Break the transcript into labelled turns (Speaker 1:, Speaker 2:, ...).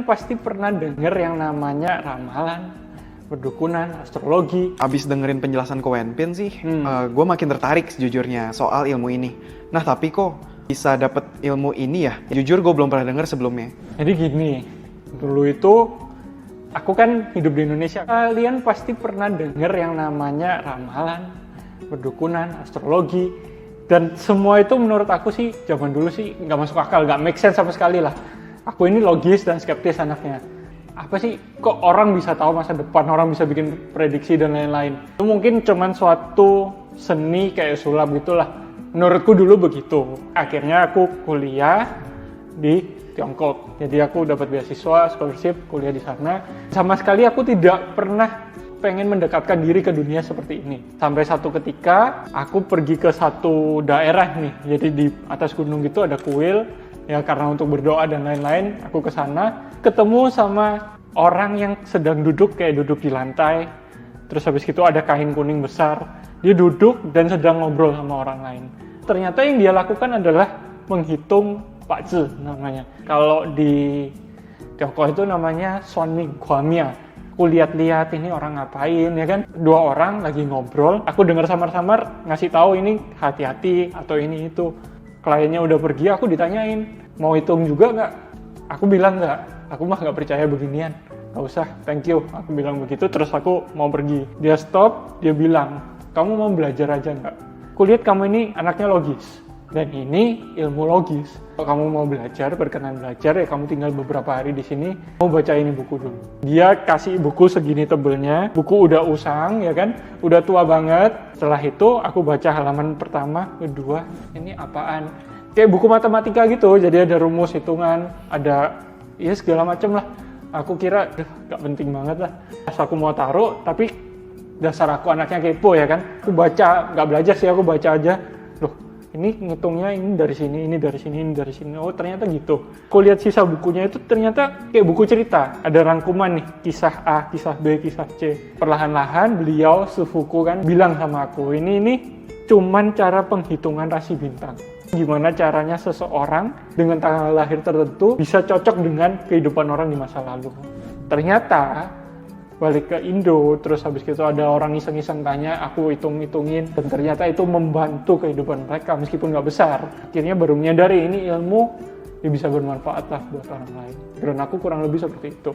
Speaker 1: Pasti pernah denger yang namanya ramalan, perdukunan, astrologi.
Speaker 2: Abis dengerin penjelasan Ko Wenpin sih, gue makin tertarik sejujurnya soal ilmu ini. Nah tapi kok bisa dapet ilmu ini ya? Jujur gue belum pernah denger sebelumnya.
Speaker 1: Jadi gini, dulu itu aku kan hidup di Indonesia. Kalian pasti pernah denger yang namanya ramalan, perdukunan, astrologi. Dan semua itu menurut aku sih, zaman dulu sih nggak masuk akal, nggak make sense sama sekali lah. Aku ini logis dan skeptis anaknya. Apa sih, kok orang bisa tahu masa depan, orang bisa bikin prediksi dan lain-lain. Itu mungkin cuman suatu seni kayak sulap gitulah. Menurutku dulu begitu. Akhirnya aku kuliah di Tiongkok. Jadi aku dapat beasiswa, scholarship, kuliah di sana. Sama sekali aku tidak pernah pengen mendekatkan diri ke dunia seperti ini. Sampai satu ketika aku pergi ke satu daerah nih. Jadi di atas gunung gitu ada kuil. Ya karena untuk berdoa dan lain-lain, aku ke sana ketemu sama orang yang sedang duduk kayak duduk di lantai. Terus habis itu ada kain kuning besar. Dia duduk dan sedang ngobrol sama orang lain. Ternyata yang dia lakukan adalah menghitung Pakzi namanya. Kalau di Tiongkok itu namanya Suanming Guamia. Aku lihat-lihat ini orang ngapain ya kan. Dua orang lagi ngobrol. Aku dengar samar-samar ngasih tahu ini hati-hati atau ini itu. Kliennya udah pergi, aku ditanyain, mau hitung juga nggak? Aku bilang nggak, aku mah nggak percaya beginian. Nggak usah, thank you. Aku bilang begitu, terus aku mau pergi. Dia stop, dia bilang, kamu mau belajar aja nggak? Kulihat kamu ini anaknya logis, dan ini ilmu logis. Kalau kamu mau belajar, berkenan belajar, ya kamu tinggal beberapa hari di sini, mau baca ini buku dulu. Dia kasih buku segini tebelnya, buku udah usang, ya kan, udah tua banget. Setelah itu, aku baca halaman pertama, kedua, ini apaan? Kayak buku matematika gitu, jadi ada rumus hitungan, ada ya segala macem lah. Aku kira, gak penting banget lah. Pas aku mau taruh, tapi dasar aku anaknya kepo ya kan. Aku baca, gak belajar sih, aku baca aja. Loh, ini ngitungnya ini dari sini, ini dari sini, ini dari sini. Oh ternyata gitu. Aku lihat sisa bukunya itu ternyata kayak buku cerita. Ada rangkuman nih, kisah A, kisah B, kisah C. Perlahan-lahan beliau sepuku kan bilang sama aku, ini cuman cara penghitungan rasi bintang. Gimana caranya seseorang dengan tanggal lahir tertentu bisa cocok dengan kehidupan orang di masa lalu. Ternyata balik ke Indo, terus habis itu ada orang iseng-iseng tanya, aku hitung-hitungin, dan ternyata itu membantu kehidupan mereka meskipun nggak besar. Akhirnya baru menyadari ini ilmu yang bisa bermanfaat lah buat orang lain. Dan aku kurang lebih seperti itu.